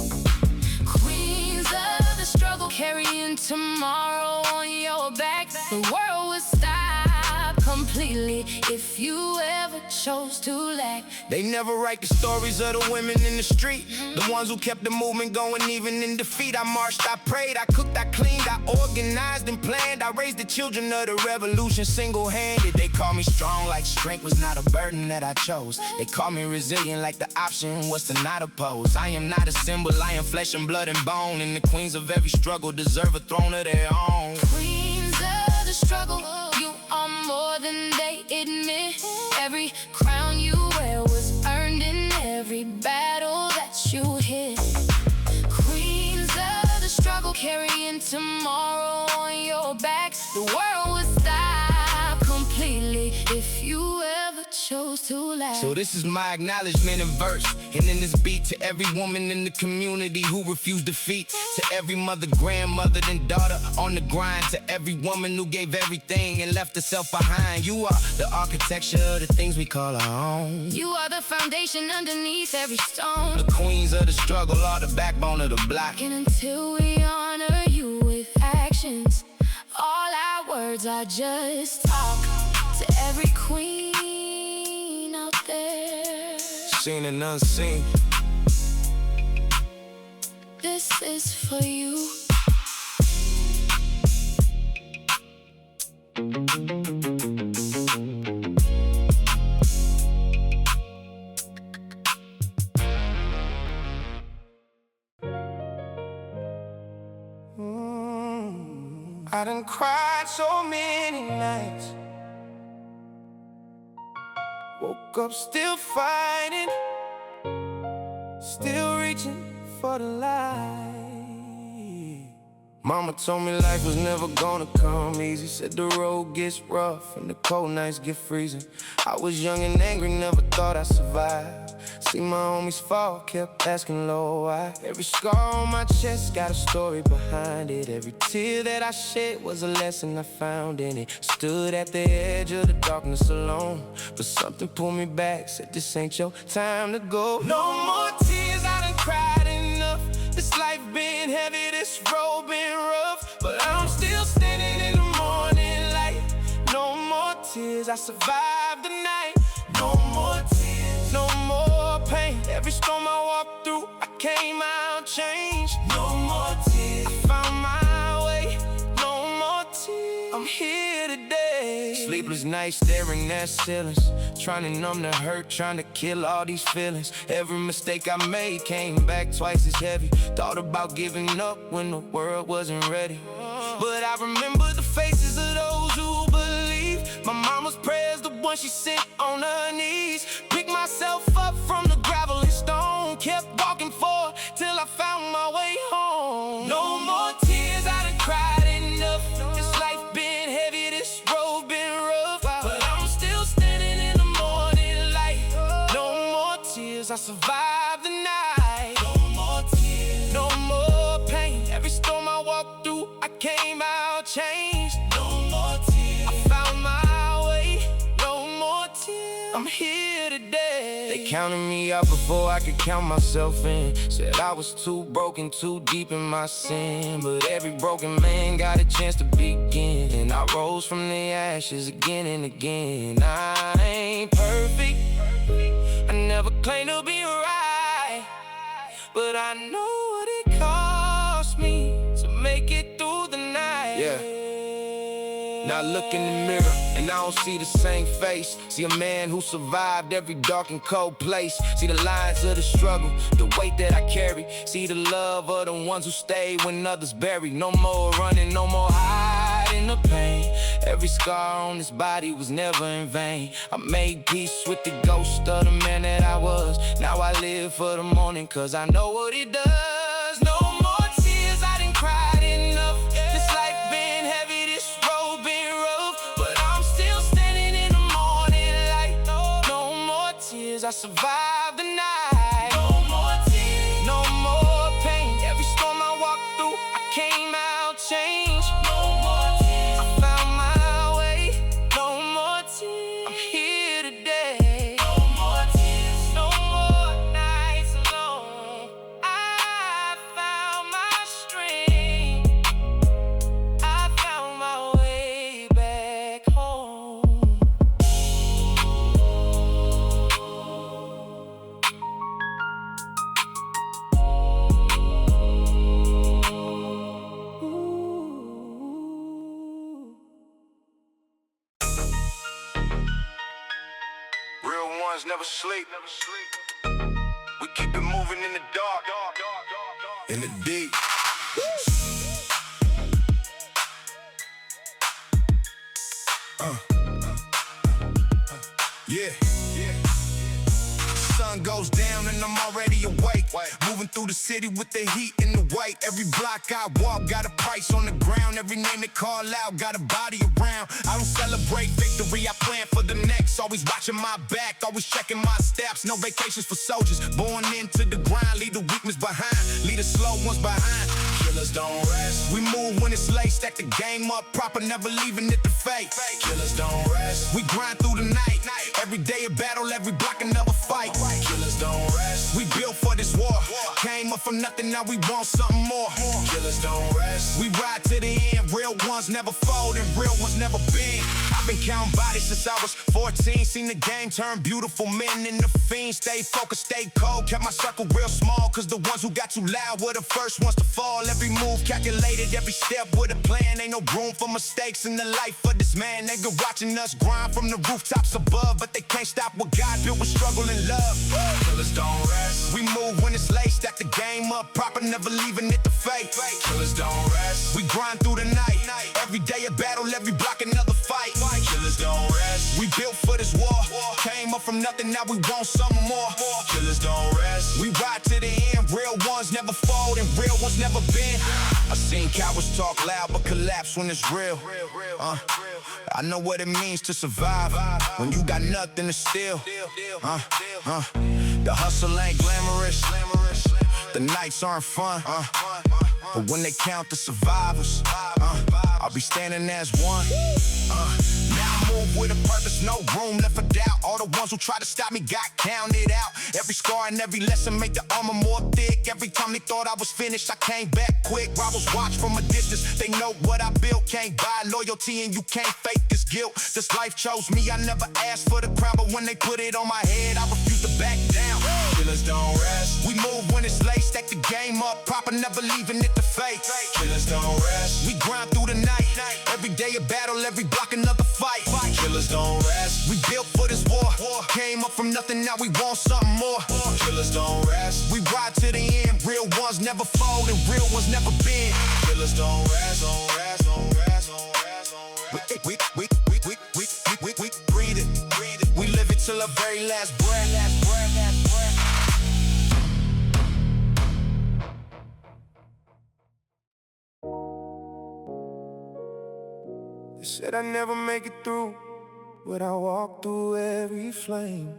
Queens of the struggle, carrying tomorrow on your back. The world would stop completely if you ever chose to lack. They never write the stories of the women in the street, the ones who kept the movement going even in defeat. I marched, I prayed, I cooked, I cleaned, I organized and planned. I raised the children of the revolution single-handed. They call me strong like strength was not a burden that I chose. They call me resilient like the option was to not oppose. I am not a symbol, I am flesh and blood and bone, and the queens of every struggle deserve a throne of their own. Queens of the struggle, you are more than they admit. Every crown you wear was earned in every battle that you hit. Queens of the struggle, carrying tomorrow on your back. The world would stop completely if you ever chose to laugh. So this is my acknowledgement in verse, and in this beat to every woman in the community who refused defeat, to every mother, grandmother, and daughter on the grind, to every woman who gave everything and left herself behind. You are the architecture of the things we call our own. You are the foundation underneath every stone. The queens of the struggle are the backbone of the block. And until we honor you with actions, all our words are just talk. To every queen out there, seen and unseen, this is for you. I done cried so many nights, woke up still fighting, still reaching for the light. Mama told me life was never gonna come easy. Said the road gets rough and the cold nights get freezing. I was young and angry, never thought I'd survive. See my homies fall, kept asking, Lord, why? Every scar on my chest got a story behind it. Every tear that I shed was a lesson I found in it. Stood at the edge of the darkness alone, but something pulled me back, said this ain't your time to go. No more tears, I done cried enough. This life been heavy, this road been rough, but I'm still standing in the morning light. No more tears, I survived the night. No more tears, no more pain. Every storm I walked through, I came out changed. No more tears, I found my way. No more tears, I'm here today. Sleepless nights staring at ceilings, trying to numb the hurt, trying to kill all these feelings. Every mistake I made came back twice as heavy. Thought about giving up when the world wasn't ready, but I remember the faces of those who believe. My mama's prayers, the one she sent on her knees. Picked myself up from the gravel and stone, kept walking forward till I found my way home. No more tears, I done cried enough. This life been heavy, this road been rough, but I'm still standing in the morning light. No more tears, I survived the night. No more tears, no more pain. Every storm I walked through, I came out changed. No more tears, I found my way. No more tears, I'm here today. They counted me out before I could count myself in. Said I was too broken, too deep in my sin, but every broken man got a chance to begin. And I rose from the ashes again and again. I ain't perfect, I never claimed to be right, but I know what it cost me to make it through the night. Yeah. Now I look in the mirror and I don't see the same face. See a man who survived every dark and cold place. See the lines of the struggle, the weight that I carry. See the love of the ones who stayed when others buried. No more running, no more hiding the pain. Every scar on this body was never in vain. I made peace with the ghost of the man that I was. Now I live for the morning, cause I know what it does. No more tears, I done cried enough. This life been heavy, this road been rough, but I'm still standing in the morning light. No more tears, I survived the night. No more tears, no more pain. Every storm I walked through, I came out changed. No more tears, I found my way. No more tears, I'm here today. No more tears, no more nights alone. I found my strength, I found my way back home. Real ones never sleep. We keep it moving in the dark, in the deep. Yeah. Sun goes down and I'm already awake. Moving through the city with the heat and the weight. Every block I walk got a price on the ground. Every name they call out got a body around. I don't celebrate victory, I plan for the next. Always watching my back, always checking my steps. No vacations for soldiers, born into the grind. Leave the weakness behind, leave the slow ones behind. Killers don't rest. We move when it's late, stack the game up proper, never leaving it to fate. Killers don't rest. We grind through the night, every day a battle, every block another fight. Killers don't rest. We built for this war, came up from nothing, now we want something more. Killers don't rest. We ride to the end, real ones never fold and real ones never bend. I've been counting bodies since I was 14, seen the game turn beautiful men into fiends. Stay focused, stay cold, kept my circle real small, cause the ones who got too loud were the first ones to fall. Every move calculated, every step with a plan. Ain't no room for mistakes in the life of this man. Nigga watching us grind from the rooftops above, but they can't stop what God built with struggle and love. Killers don't rest. We move when it's late, stack the game up proper, never leaving it to fate. Killers don't rest. We grind through the night, every every day a battle, every block another fight. Killers don't rest. We built for this war. Came up from nothing, now we want something more. Killers don't rest. We ride to the end. Real ones never fold and real ones never bend. I seen cowards talk loud but collapse when it's real. I know what it means to survive when you got nothing to steal. The hustle ain't glamorous. The nights aren't fun. But when they count the survivors, I'll be standing as one. Now I move with a purpose, no room left for doubt. All the ones who try to stop me got counted out. Every scar and every lesson make the armor more thick. Every time they thought I was finished, I came back quick. Rivals watch from a distance, they know what I built. Can't buy loyalty and you can't fake this guilt. This life chose me, I never asked for the crown, but when they put it on my head, I refuse to back down. Killers don't rest. We move when it's late, stack the game up proper, never leaving it to fate. Killers don't rest. We grind through the night. Every day a battle, every block another fight. Killers don't rest. We built for this war. Came up from nothing, now we want something more. Killers don't rest. We ride to the end. Real ones never fold and real ones never bend. Killers don't rest. We breathe it. We live it till our very last breath. They said I'd never make it through, but I walked through every flame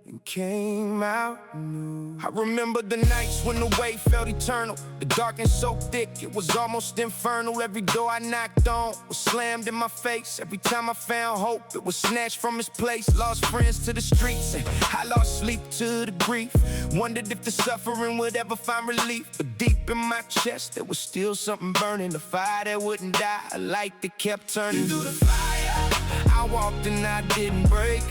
and came out new. I remember the nights when the weight felt eternal. The darkness so thick, it was almost infernal. Every door I knocked on was slammed in my face. Every time I found hope, it was snatched from its place. Lost friends to the streets, and I lost sleep to the grief. Wondered if the suffering would ever find relief. But deep in my chest, there was still something burning. A fire that wouldn't die, a light that kept turning. Through the fire, I walked and I didn't break.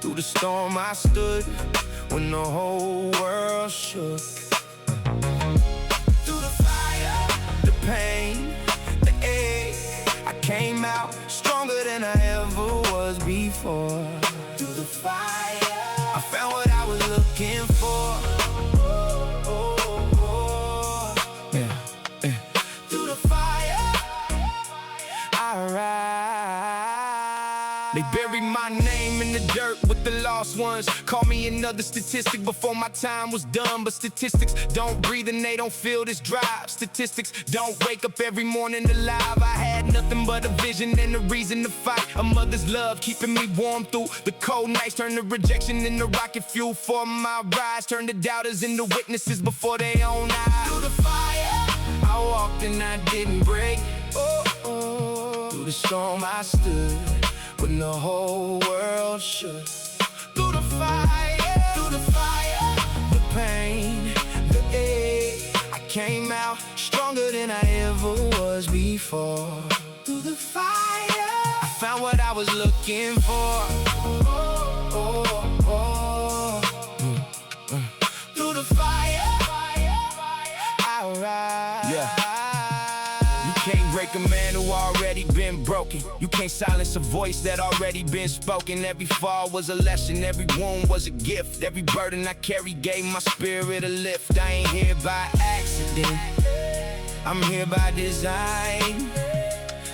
Through the storm I stood when the whole world shook. Through the fire, the pain, the ache, I came out stronger than I ever was before. Through the fire, I found what I was looking for. Through the fire, I rise. They buried my name in the dirt with the lost ones. Call me another statistic before my time was done. But statistics don't breathe and they don't feel this drive. Statistics don't wake up every morning alive. I had nothing but a vision and a reason to fight. A mother's love keeping me warm through the cold nights. Turn the rejection into rocket fuel for my rise. Turn the doubters into witnesses before their own eyes. Through the fire, I walked and I didn't break. Through the storm I stood when the whole world shook. Through the fire, the pain, the ache, I came out stronger than I ever was before. Through the fire, I found what I was looking for. Through the fire, I rise. Yeah. You can't break a man who already been broken. You can't silence a voice that already been spoken. Every fall was a lesson, every wound was a gift. Every burden I carry gave my spirit a lift. I ain't here by accident, I'm here by design.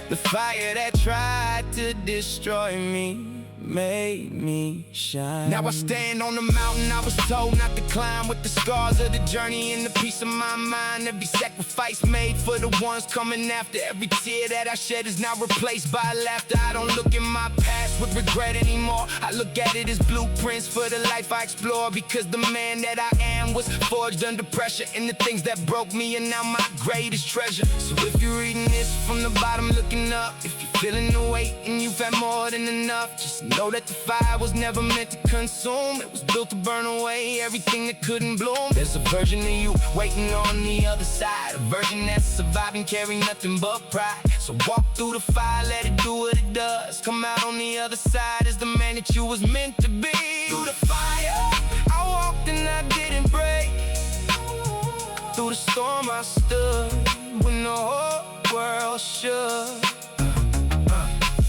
The fire that tried to destroy me made me shine. Now I stand on the mountain I was told not to climb, with the scars of the journey and the peace of my mind. Every sacrifice made for the ones coming after. Every tear that I shed is now replaced by laughter. I don't look in my past with regret anymore. I look at it as blueprints for the life I explore. Because the man that I am was forged under pressure, and the things that broke me are now my greatest treasure. So if you're reading this from the bottom looking up, if you're feeling the weight and you've had more than enough, just know that the fire was never meant to consume. It was built to burn away everything that couldn't bloom. There's a version of you waiting on the other side, a version that's surviving, carrying nothing but pride. So walk through the fire, let it do what it does. Come out on the other side as the man that you was meant to be. Through the fire, I walked and I didn't break. Through the storm I stood when the whole world shook.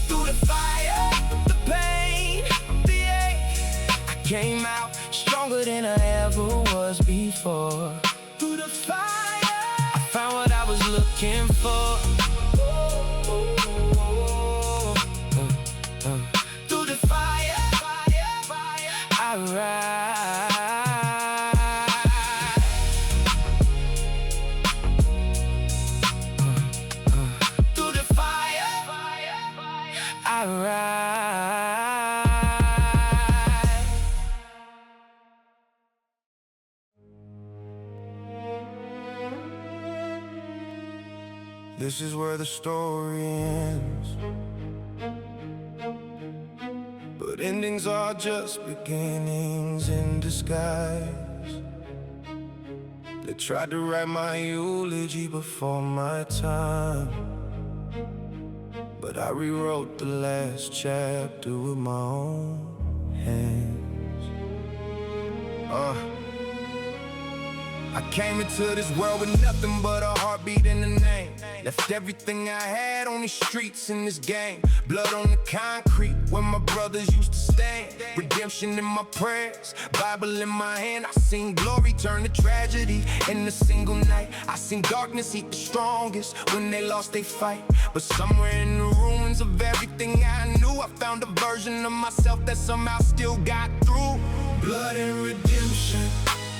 Through the fire, the pain, the ache, I came out stronger than I ever was before. Through the fire, I found what I was looking for. right. This is where the story ends, but endings are just beginnings in disguise. They tried to write my eulogy before my time, but I rewrote the last chapter with my own hands. I came into this world with nothing but a heartbeat and a name. Left everything I had on these streets in this game. Blood on the concrete where my brothers used to stand. Redemption in my prayers, Bible in my hand. I seen glory turn to tragedy in a single night. I seen darkness eat the strongest when they lost their fight. But somewhere in the ruins of everything I knew, I found a version of myself that somehow still got through. Blood and redemption,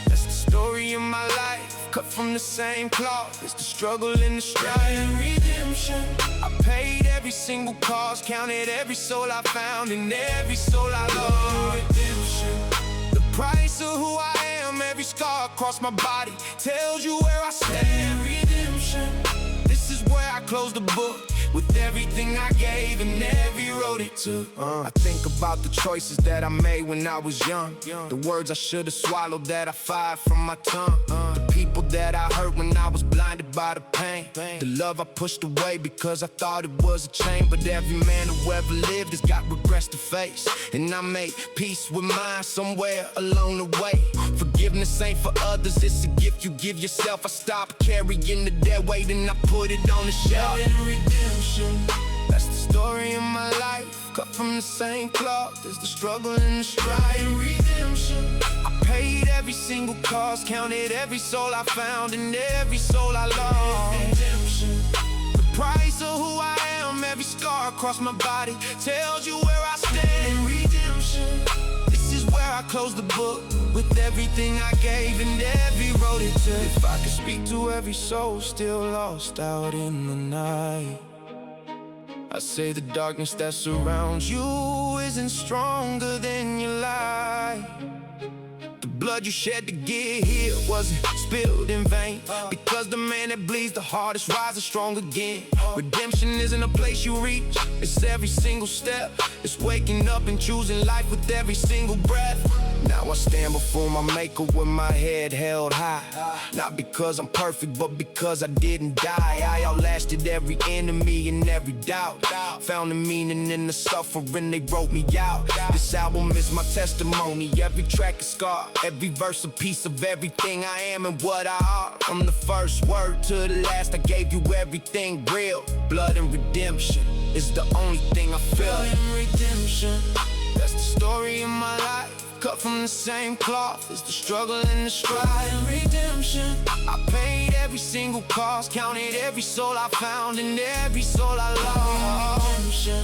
that's the story of my life. Cut from the same cloth, it's the struggle and the strife. And redemption, I paid every single cost, counted every soul I found and every soul I loved. Redemption, the price of who I am, every scar across my body tells you where I stand. Redemption, this is where I close the book with everything I gave and every road it took. I think about the choices that I made when I was young, the words I should have swallowed that I fired from my tongue, the people that I hurt when I was blinded by the pain, the love I pushed away because I thought it was a chain. But every man who ever lived has got regrets to face, and I made peace with mine somewhere along the way. Forgiveness ain't for others, it's a gift you give yourself. I stopped carrying the dead weight and I put it on the shelf. And redemption, that's the story of my life. Cut from the same cloth as the struggle and the strife. And redemption, I paid every single cost, counted every soul I found and every soul I lost. Redemption, the price of who I am, every scar across my body tells you where I stand. And redemption, this is where I close the book with everything I gave and every road it took. If I could speak to every soul still lost out in the night, I say the darkness that surrounds you isn't stronger than your light. The blood you shed to get here wasn't spilled in vain, because the man that bleeds the hardest rises strong again. Redemption isn't a place you reach, it's every single step. It's waking up and choosing life with every single breath. Now I stand before my maker with my head held high, not because I'm perfect, but because I didn't die. I outlasted every enemy and every doubt, found the meaning in the suffering, they wrote me out. This album is my testimony, every track is scarred, every verse a piece of everything I am and what I are. From the first word to the last, I gave you everything real. Blood and redemption is the only thing I feel. Blood and redemption, that's the story of my life. Cut from the same cloth as the struggle and the strife. And redemption, I paid every single cost, counted every soul I found and every soul I lost. Redemption,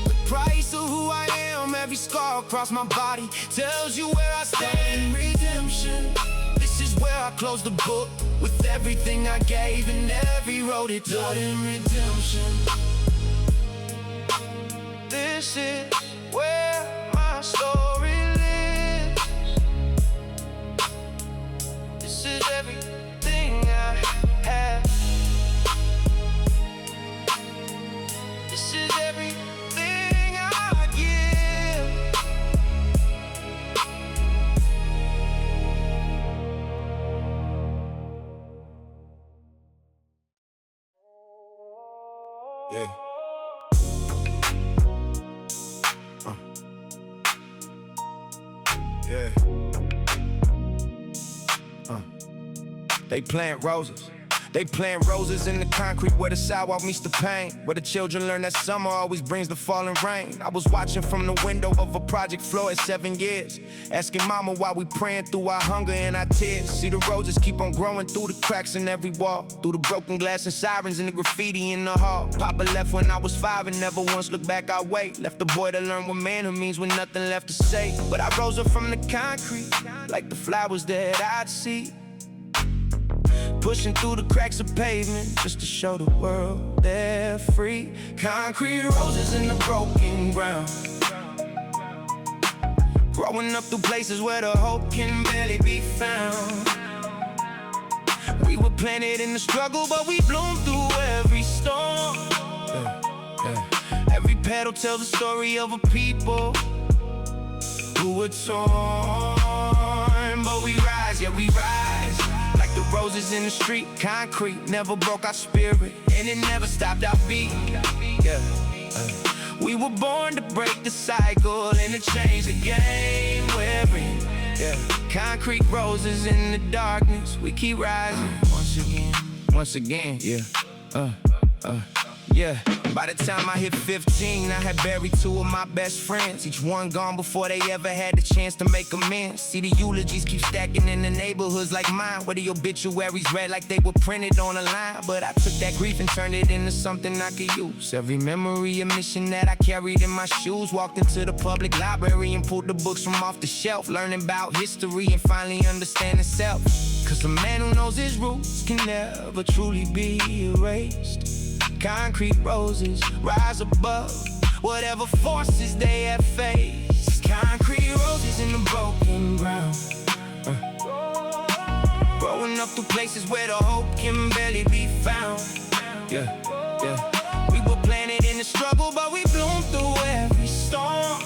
the price of who I am, every scar across my body tells you where I stand. Redemption, this is where I close the book with everything I gave and every road it took. Blood and redemption, this is where my story lives. This is everything I have. This is everything I give. Yeah. Yeah. They plant roses. They plant roses in the concrete where the sidewalk meets the pain, where the children learn that summer always brings the falling rain. I was watching from the window of a project floor at 7 years, asking mama why we praying through our hunger and our tears. See the roses keep on growing through the cracks in every wall, through the broken glass and sirens and the graffiti in the hall. Papa left when I was 5 and never once looked back our way. Left the boy to learn what manhood means with nothing left to say. But I rose up from the concrete like the flowers that I'd see. pushing through the cracks of pavement just to show the world they're free. Concrete roses in the broken ground, growing up through places where the hope can barely be found. We were planted in the struggle, but we bloomed through every storm. Every petal tells the story of a people who were torn, but we rise, yeah we rise. Like the roses in the street, concrete never broke our spirit, and it never stopped our beat. We were born to break the cycle and to change the game we're in. Concrete roses in the darkness, we keep rising. Once again, yeah. By the time I hit 15, I had buried 2 of my best friends. Each one gone before they ever had the chance to make amends. See, the eulogies keep stacking in the neighborhoods like mine, where the obituaries read like they were printed on a line. But I took that grief and turned it into something I could use. Every memory, a mission that I carried in my shoes. Walked into the public library and pulled the books from off the shelf, learning about history and finally understanding self. Cause a man who knows his roots can never truly be erased. Concrete roses rise above whatever forces they have faced. Concrete roses in the broken ground, growing up through places where the hope can barely be found. We were planted in the struggle, but we bloomed through every storm.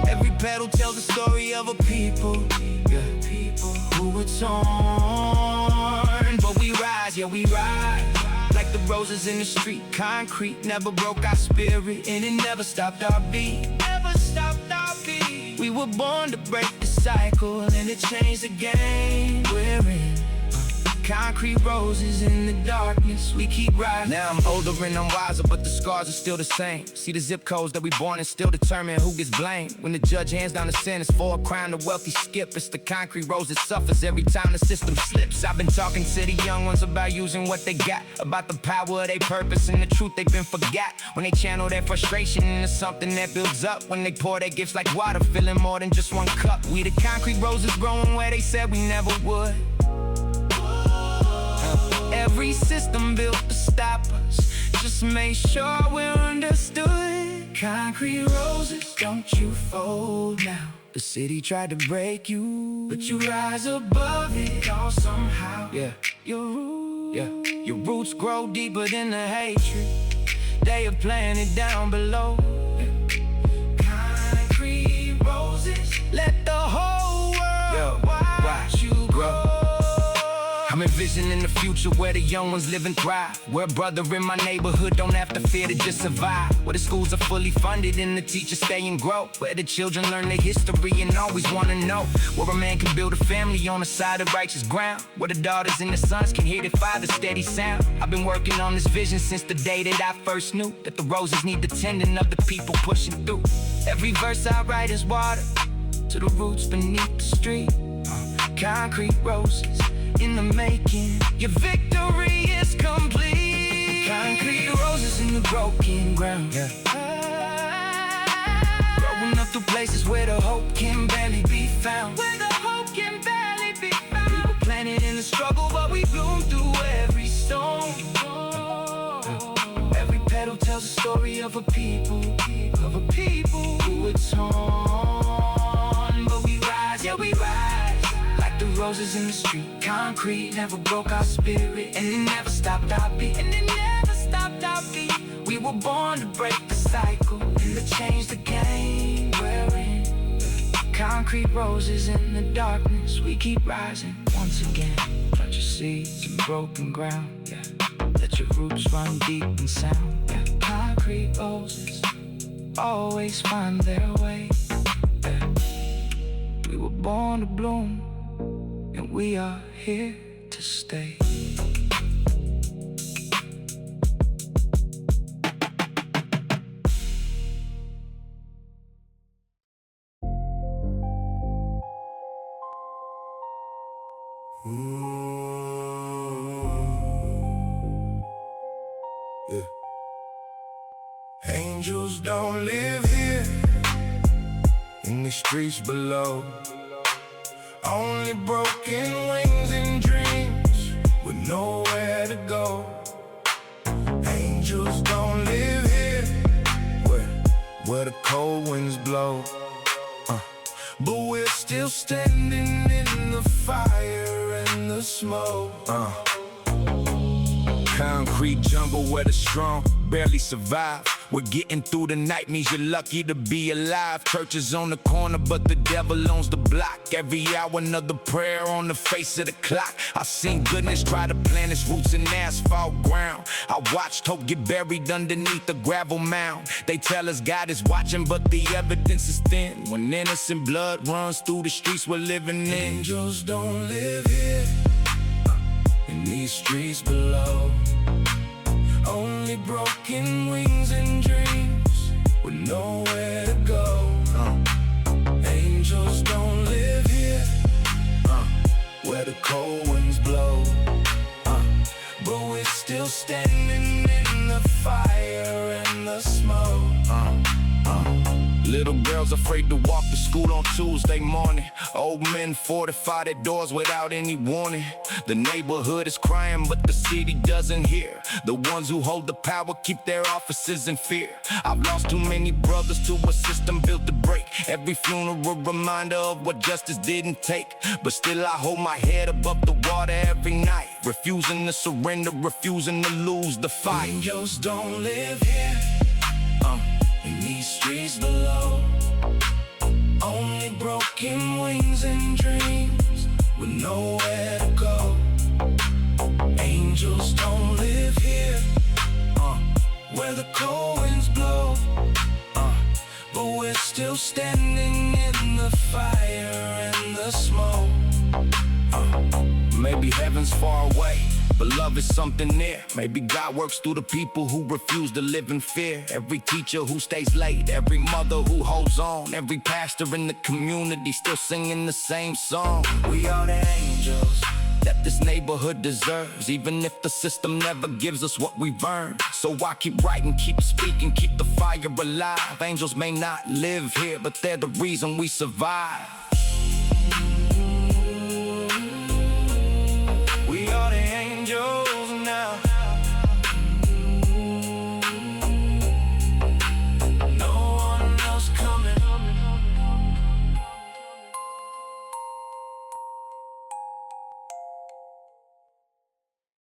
Every petal tells the story of a people, who were torn, but we rise, yeah we rise. Like the roses in the street, concrete never broke our spirit, and it never stopped our beat. We were born to break the cycle and to change the game we're in. Concrete roses in the darkness, we keep rising. Now I'm older and I'm wiser, but the scars are still the same. See the zip codes that we born and still determine who gets blamed. When the judge hands down the sentence for a crime, the wealthy skip. It's the concrete rose that suffers every time the system slips. I've been talking to the young ones about using what they got, about the power of their purpose and the truth they've been forgot. When they channel their frustration into something that builds up, when they pour their gifts like water, filling more than just one cup. We the concrete roses growing where they said we never would. Every system built to stop us, just make sure we're understood. Concrete roses, don't you fold now. The city tried to break you, but you rise above it all somehow. Your roots grow deeper than the hatred they have planted down below. Concrete roses, let the whole world watch you grow. I'm envisioning the future where the young ones live and thrive, where a brother in my neighborhood don't have to fear to just survive, where the schools are fully funded and the teachers stay and grow, where the children learn their history and always want to know, where a man can build a family on the side of righteous ground, where the daughters and the sons can hear their father's steady sound. I've been working on this vision since the day that I first knew that the roses need the tending of the people pushing through. Every verse I write is water to the roots beneath the street. Concrete roses in the making, your victory is complete. Concrete roses in the broken ground, growing up through places where the hope can barely be found. We were planted in the struggle, but we bloomed through every storm. Every petal tells a story of a people who were torn, but we rise, yeah we rise. The roses in the street, concrete never broke our spirit, and it never stopped our beat. We were born to break the cycle and to change the game we're in. Concrete roses in the darkness, we keep rising once again. Plant your seeds in broken ground, let your roots run deep and sound. Concrete roses always find their way. We were born to bloom, and we are here to stay. Angels don't live here in the streets below. Only broken wings and dreams nowhere to go. Angels don't live here, where the cold winds blow. But we're still standing in the fire and the smoke. Concrete jungle where the strong barely survive. We're getting through the night means you're lucky to be alive. Church is on the corner but the devil owns the block. Every hour another prayer on the face of the clock. I've seen goodness try to plant its roots in asphalt ground. I watched hope get buried underneath the gravel mound. They tell us God is watching but the evidence is thin. When innocent blood runs through the streets we're living in. Angels don't live here, in these streets below. Only broken wings and dreams with nowhere to go. Angels don't live here, where the cold winds blow. But we're still standing in the fire and the smoke. Little girls afraid to walk to school on Tuesday morning. Old men fortify their doors without any warning. The neighborhood is crying but the city doesn't hear. The ones who hold the power keep their offices in fear. I've lost too many brothers to a system built to break. Every funeral a reminder of what justice didn't take. But still I hold my head above the water every night, refusing to surrender, refusing to lose the fight. Angels don't live here, in these streets below. Only broken wings and dreams with nowhere to go. Angels don't live here, where the cold winds blow. But we're still standing in the fire and the smoke. Maybe heaven's far away, but love is something near. Maybe God works through the people who refuse to live in fear. Every teacher who stays late, every mother who holds on, every pastor in the community still singing the same song. We are the angels that this neighborhood deserves, even if the system never gives us what we've earned. So I keep writing, keep speaking, keep the fire alive. Angels may not live here, but they're the reason we survive. We are the angels